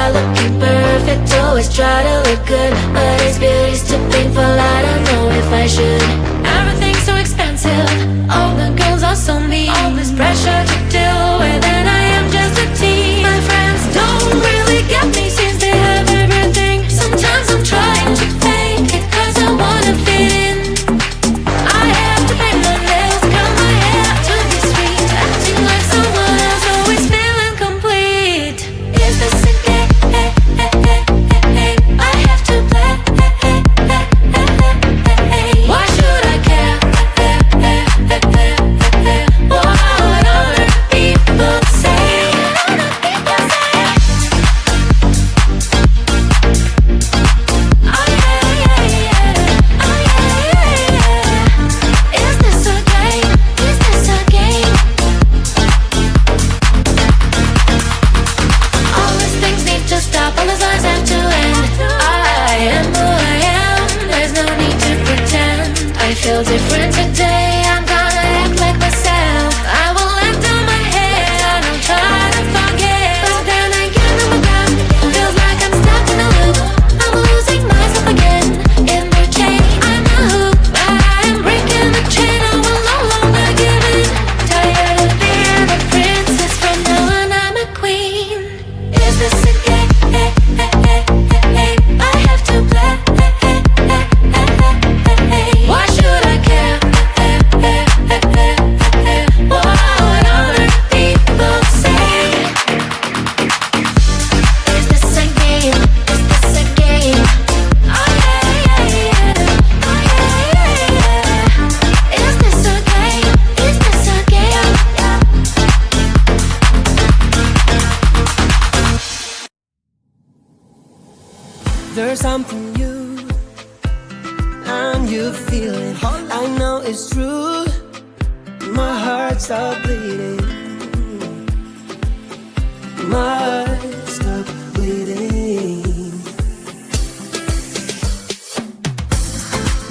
by looking perfect. Always try to look good, but it's beauty's too painful. I don't know if I should. Everything's so expensive, all the girls are so mean. All this pressure to deal with, and I am just a teen. My friends don't really get me since they have everything. Sometimes I'm trying to fake it, cause I wanna fit in. I have to pay my nails, cut my hair to be sweet, acting like someone else, always feeling complete. Is this a game? I have to play. Why should I care? What other people say? Is this a game? Is this a game? All these things need to stop, all these lies have to end. I am who I am, there's no need to pretend. I feel different today, I'm gonna act like myself. I will let down my head and I'll try to forget. But then again, oh my God, feels like I'm stuck in a loop. I'm losing myself again in the chain. I'm a hoop, but I am breaking the chain. I will no longer give in. Tired of being a princess, from now on I'm a queen. Is this a game? I have to play. Why should I care? What other people say? Is this a game? Is this a game? Is this a game? Is this a game? There's something new, and you feel it. I know it's true. My heart stopped bleeding. My heart stopped bleeding.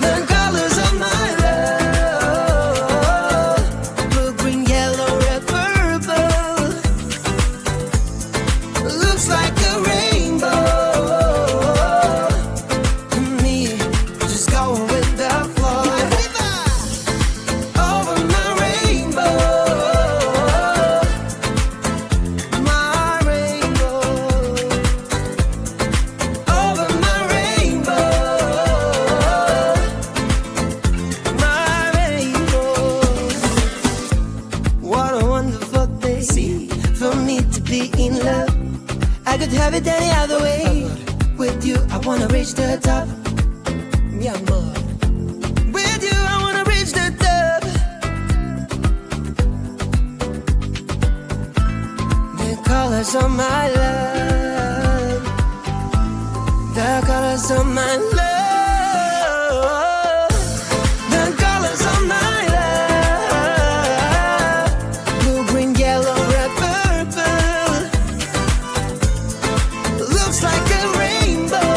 The colors of my love, blue, green, yellow, red, purple. Looks like a rainbow. Me, just going with the flow. Over my rainbow, my rainbow. Over my rainbow, my rainbow. What a wonderful day for me to be in love. I could have it any other way. With you, I wanna reach the top. Mi amor. With you, I wanna reach the top. The colors of my love. The colors of my love. The colors of my love. Blue, green, yellow, red, purple. Looks like a rainbow.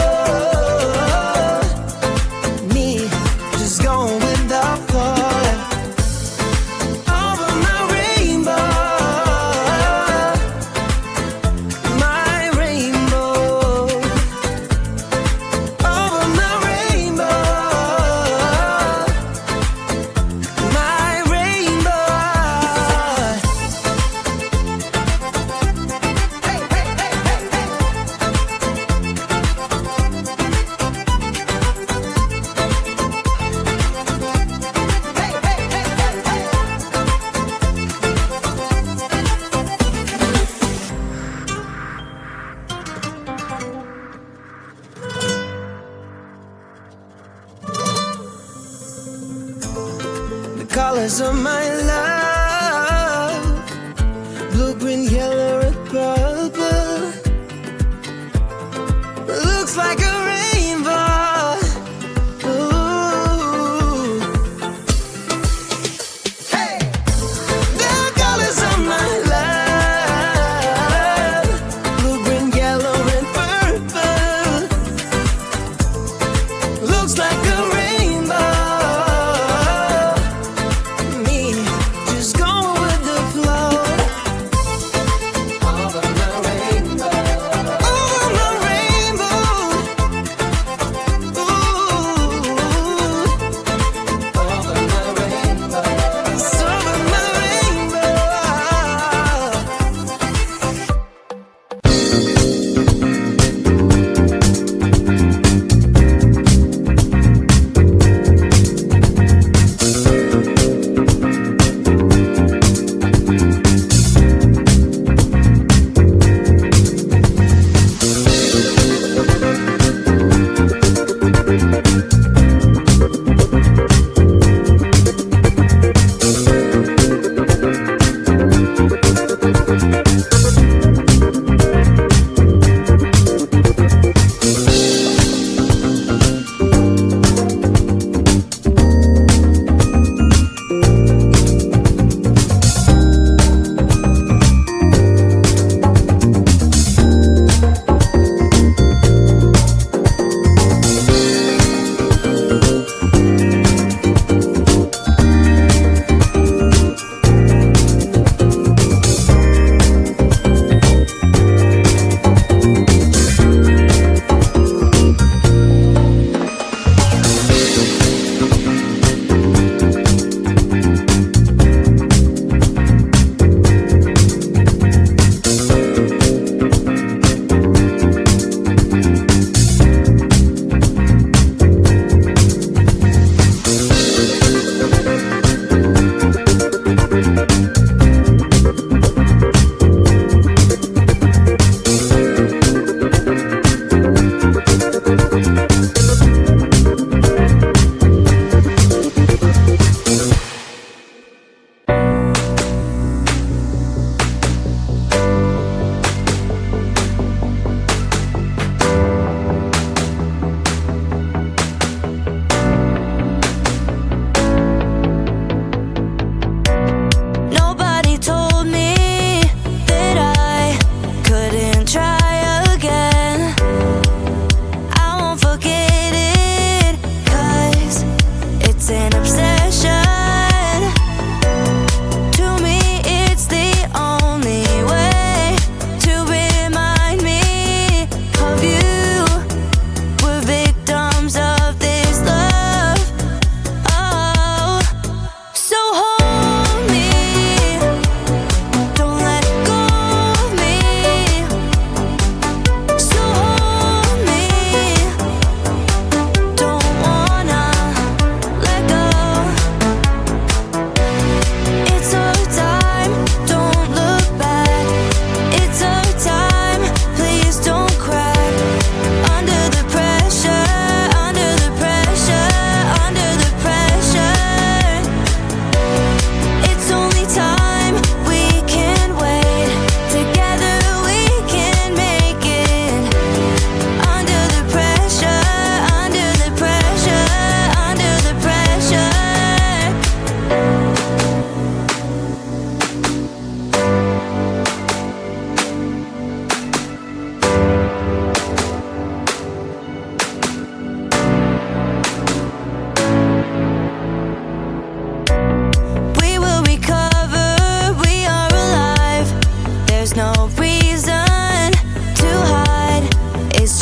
Me, just going with the flow. Over my rainbow, my rainbow. Over my rainbow, my rainbow. Hey, hey, hey, hey, hey. The colors of my love, blue, green, yellow, red, purple. Looks like a rainbow. Ooh. Hey, the colors of my love, blue, green, yellow, red, purple. Looks like a rainbow. Me,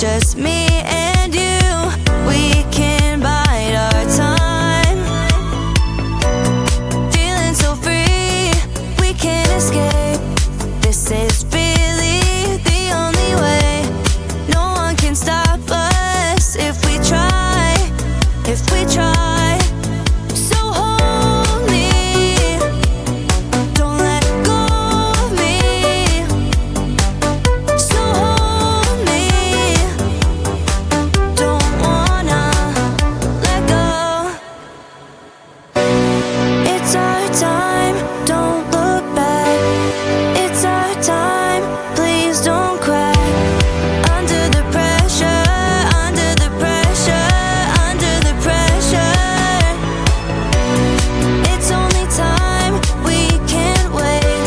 just me and you. We can bide our time, feeling so free, we can't escape. This is really the only way. No one can stop us if we try, if we try. So hold me, don't let go of me. So hold me, don't wanna let go. It's our time, don't look back. It's our time, please don't crack. Under the pressure, under the pressure, under the pressure. It's only time, we can't wait.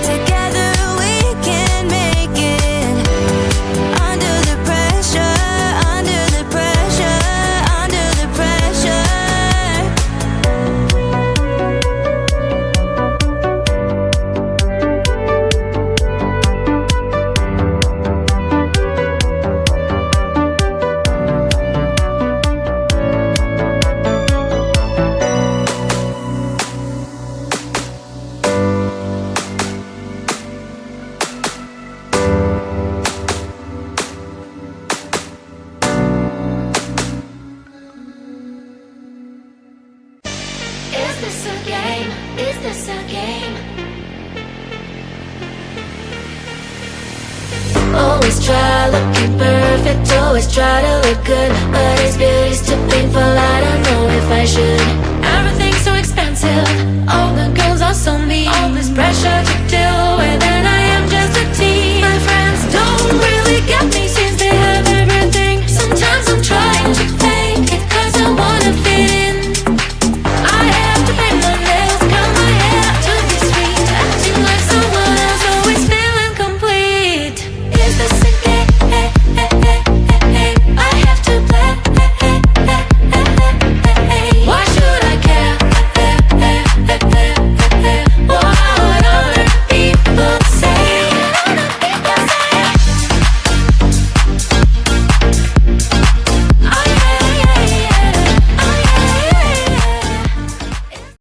Together we can make it. Under the pressure, under the pressure, under the pressure. Is this a game? Is this a game? Always try looking perfect, always try to look good, but is beauty too painful? I don't know if I should. Everything